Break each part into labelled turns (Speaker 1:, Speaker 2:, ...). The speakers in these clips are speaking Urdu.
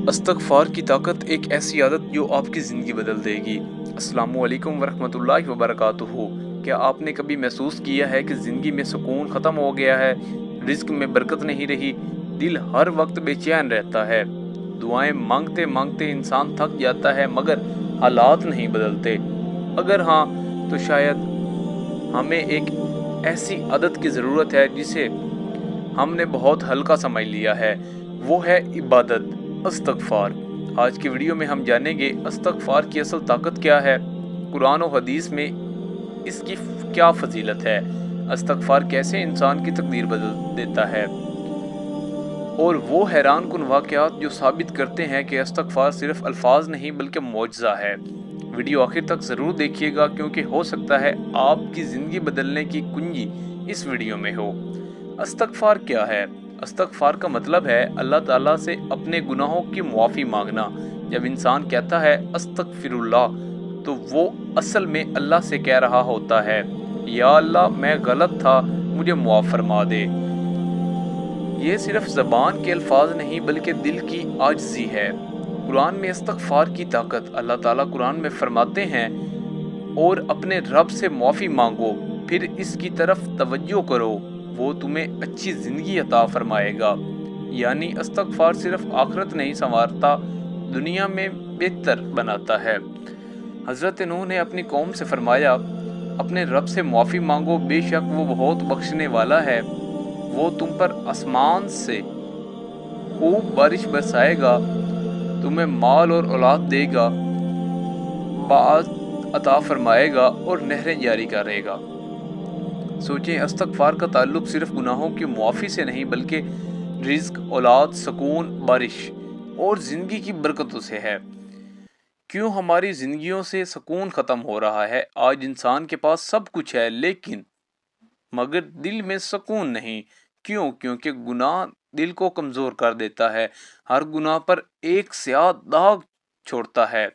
Speaker 1: استغفار کی طاقت ایک ایسی عادت جو آپ کی زندگی بدل دے گی۔ السلام علیکم ورحمۃ اللہ وبرکاتہ۔ کیا آپ نے کبھی محسوس کیا ہے کہ زندگی میں سکون ختم ہو گیا ہے، رزق میں برکت نہیں رہی، دل ہر وقت بے چین رہتا ہے، دعائیں مانگتے مانگتے انسان تھک جاتا ہے مگر حالات نہیں بدلتے؟ اگر ہاں تو شاید ہمیں ایک ایسی عادت کی ضرورت ہے جسے ہم نے بہت ہلکا سمجھ لیا ہے، وہ ہے عبادت، استغفار۔ آج کی ویڈیو میں ہم جانیں گے استغفار کی اصل طاقت کیا ہے، قرآن و حدیث میں اس کی کیا فضیلت ہے، استغفار کیسے انسان کی تقدیر بدل دیتا ہے، اور وہ حیران کن واقعات جو ثابت کرتے ہیں کہ استغفار صرف الفاظ نہیں بلکہ معجزہ ہے۔ ویڈیو آخر تک ضرور دیکھیے گا کیونکہ ہو سکتا ہے آپ کی زندگی بدلنے کی کنجی اس ویڈیو میں ہو۔ استغفار کیا ہے؟ استغفار کا مطلب ہے اللہ تعالیٰ سے اپنے گناہوں کی معافی مانگنا۔ جب انسان کہتا ہے استغفر اللہ تو وہ اصل میں اللہ سے کہہ رہا ہوتا ہے، یا اللہ میں غلط تھا، مجھے معاف فرما دے۔ یہ صرف زبان کے الفاظ نہیں بلکہ دل کی عاجزی ہے۔ قرآن میں استغفار کی طاقت، اللہ تعالیٰ قرآن میں فرماتے ہیں، اور اپنے رب سے معافی مانگو، پھر اس کی طرف توجہ کرو، وہ تمہیں اچھی زندگی عطا فرمائے گا۔ یعنی استغفار صرف آخرت نہیں سنوارتا، دنیا میں بہتر بناتا ہے۔ حضرت نوح نے اپنی قوم سے فرمایا، اپنے رب سے معافی مانگو، بے شک وہ بہت بخشنے والا ہے، وہ تم پر آسمان سے خوب بارش برسائے گا، تمہیں مال اور اولاد دے گا، باعث عطا فرمائے گا اور نہریں جاری کرے گا۔ سوچیں، استغفار کا تعلق صرف گناہوں کی معافی سے نہیں بلکہ رزق، اولاد، سکون، بارش اور زندگی کی برکتوں سے ہے۔ کیوں ہماری زندگیوں سے سکون ختم ہو رہا ہے؟ آج انسان کے پاس سب کچھ ہے لیکن مگر دل میں سکون نہیں۔ کیوں؟ کیونکہ گناہ دل کو کمزور کر دیتا ہے، ہر گناہ پر ایک سیاہ داغ چھوڑتا ہے،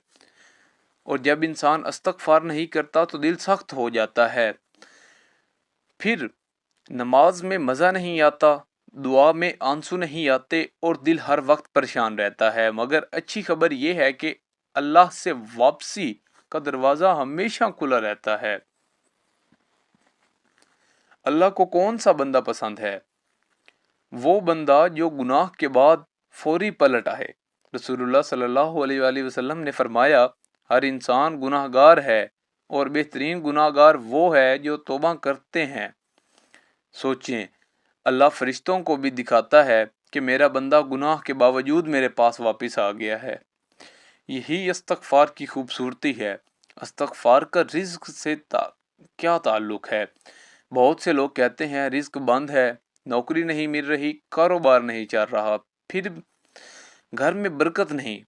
Speaker 1: اور جب انسان استغفار نہیں کرتا تو دل سخت ہو جاتا ہے، پھر نماز میں مزہ نہیں آتا، دعا میں آنسو نہیں آتے اور دل ہر وقت پریشان رہتا ہے۔ مگر اچھی خبر یہ ہے کہ اللہ سے واپسی کا دروازہ ہمیشہ کھلا رہتا ہے۔ اللہ کو کون سا بندہ پسند ہے؟ وہ بندہ جو گناہ کے بعد فوری پلٹ آئے۔ رسول اللہ صلی اللہ علیہ وآلہ وسلم نے فرمایا، ہر انسان گناہ گار ہے اور بہترین گناہ گار وہ ہے جو توبہ کرتے ہیں۔ سوچیں، اللہ فرشتوں کو بھی دکھاتا ہے کہ میرا بندہ گناہ کے باوجود میرے پاس واپس آ گیا ہے۔ یہی استغفار کی خوبصورتی ہے۔ استغفار کا رزق سے کیا تعلق ہے؟ بہت سے لوگ کہتے ہیں رزق بند ہے، نوکری نہیں مل رہی، کاروبار نہیں چل رہا، پھر گھر میں برکت نہیں۔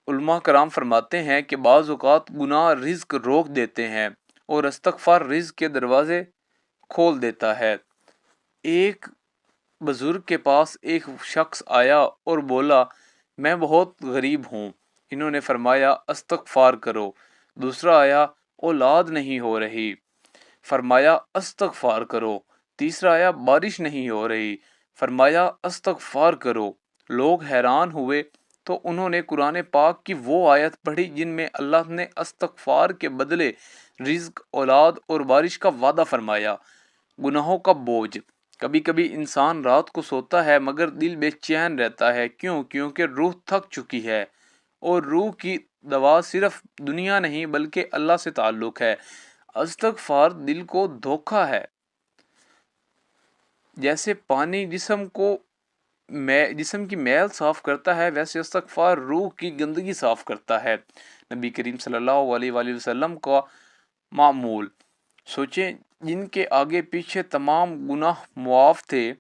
Speaker 1: علماء کرام فرماتے ہیں کہ بعض اوقات گناہ رزق روک دیتے ہیں اور استغفار رزق کے دروازے کھول دیتا ہے۔ ایک بزرگ کے پاس ایک شخص آیا اور بولا، میں بہت غریب ہوں۔ انہوں نے فرمایا استغفار کرو۔ دوسرا آیا، اولاد نہیں ہو رہی، فرمایا استغفار کرو۔ تیسرا آیا، بارش نہیں ہو رہی، فرمایا استغفار کرو۔ لوگ حیران ہوئے تو انہوں نے قرآن پاک کی وہ آیت پڑھی جن میں اللہ نے استغفار کے بدلے رزق، اولاد اور بارش کا وعدہ فرمایا۔ گناہوں کا بوجھ، کبھی کبھی انسان رات کو سوتا ہے مگر دل بے چین رہتا ہے۔ کیوں؟ کیونکہ روح تھک چکی ہے، اور روح کی دوا صرف دنیا نہیں بلکہ اللہ سے تعلق ہے۔ استغفار دل کو دھوکا ہے۔ جیسے پانی جسم کی میل صاف کرتا ہے، ویسے استغفار روح کی گندگی صاف کرتا ہے۔ نبی کریم صلی اللہ علیہ وآلہ وسلم کا معمول سوچیں، جن کے آگے پیچھے تمام گناہ معاف تھے،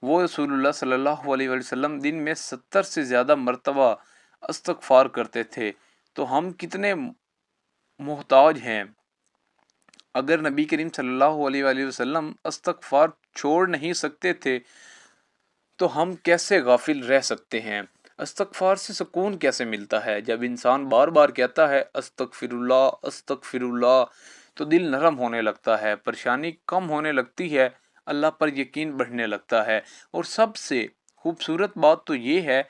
Speaker 1: وہ رسول اللہ صلی اللہ علیہ وآلہ وسلم دن میں 70 سے زیادہ مرتبہ استغفار کرتے تھے، تو ہم کتنے محتاج ہیں۔ اگر نبی کریم صلی اللہ علیہ وآلہ وسلم استغفار چھوڑ نہیں سکتے تھے تو ہم کیسے غافل رہ سکتے ہیں؟ استغفار سے سکون کیسے ملتا ہے؟ جب انسان بار بار کہتا ہے استغفر اللہ تو دل نرم ہونے لگتا ہے، پریشانی کم ہونے لگتی ہے، اللہ پر یقین بڑھنے لگتا ہے، اور سب سے خوبصورت بات تو یہ ہے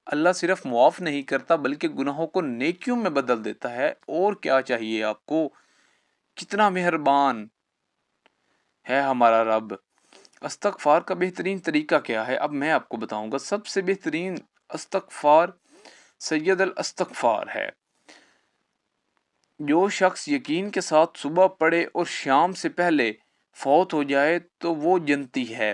Speaker 1: اللہ صرف معاف نہیں کرتا بلکہ گناہوں کو نیکیوں میں بدل دیتا ہے۔ اور کیا چاہیے آپ کو؟ کتنا مہربان ہے ہمارا رب۔ استغفار کا بہترین طریقہ کیا ہے؟ اب میں آپ کو بتاؤں گا۔ سب سے بہترین استغفار سید الاستغفار ہے۔ جو شخص یقین کے ساتھ صبح پڑھے اور شام سے پہلے فوت ہو جائے تو وہ جنتی ہے،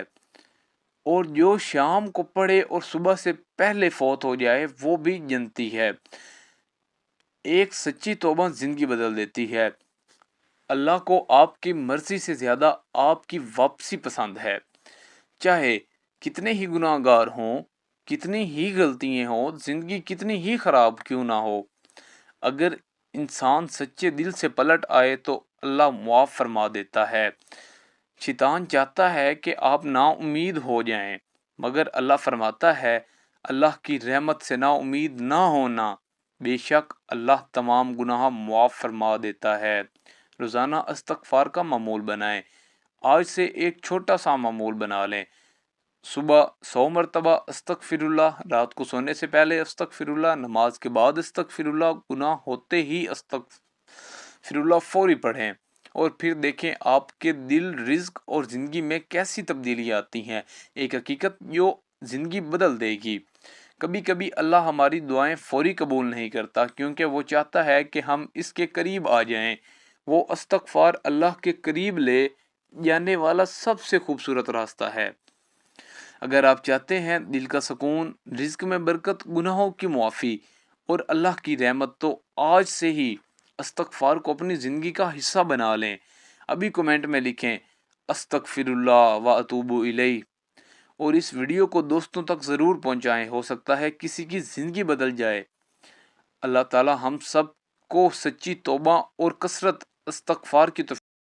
Speaker 1: اور جو شام کو پڑھے اور صبح سے پہلے فوت ہو جائے وہ بھی جنتی ہے۔ ایک سچی توبہ زندگی بدل دیتی ہے۔ اللہ کو آپ کی مرضی سے زیادہ آپ کی واپسی پسند ہے۔ چاہے کتنے ہی گناہ گار ہوں، کتنی ہی غلطیاں ہوں، زندگی کتنی ہی خراب کیوں نہ ہو، اگر انسان سچے دل سے پلٹ آئے تو اللہ معاف فرما دیتا ہے۔ شیطان چاہتا ہے کہ آپ نا امید ہو جائیں، مگر اللہ فرماتا ہے اللہ کی رحمت سے نا امید نہ ہونا، بے شک اللہ تمام گناہ معاف فرما دیتا ہے۔ روزانہ استغفار کا معمول بنائیں۔ آج سے ایک چھوٹا سا معمول بنا لیں۔ صبح 100 مرتبہ استغفر اللہ، رات کو سونے سے پہلے استغفر اللہ، نماز کے بعد استغفر اللہ، گناہ ہوتے ہی استغفر اللہ فوری پڑھیں، اور پھر دیکھیں آپ کے دل، رزق اور زندگی میں کیسی تبدیلی آتی ہیں۔ ایک حقیقت جو زندگی بدل دے گی۔ کبھی کبھی اللہ ہماری دعائیں فوری قبول نہیں کرتا کیونکہ وہ چاہتا ہے کہ ہم اس کے قریب آ جائیں۔ وہ استغفار اللہ کے قریب لے جانے والا سب سے خوبصورت راستہ ہے۔ اگر آپ چاہتے ہیں دل کا سکون، رزق میں برکت، گناہوں کی معافی اور اللہ کی رحمت، تو آج سے ہی استغفار کو اپنی زندگی کا حصہ بنا لیں۔ ابھی کمنٹ میں لکھیں استغفر اللہ و اتوب الیہ، اور اس ویڈیو کو دوستوں تک ضرور پہنچائیں، ہو سکتا ہے کسی کی زندگی بدل جائے۔ اللہ تعالی ہم سب کو سچی توبہ اور کثرت استغفار کی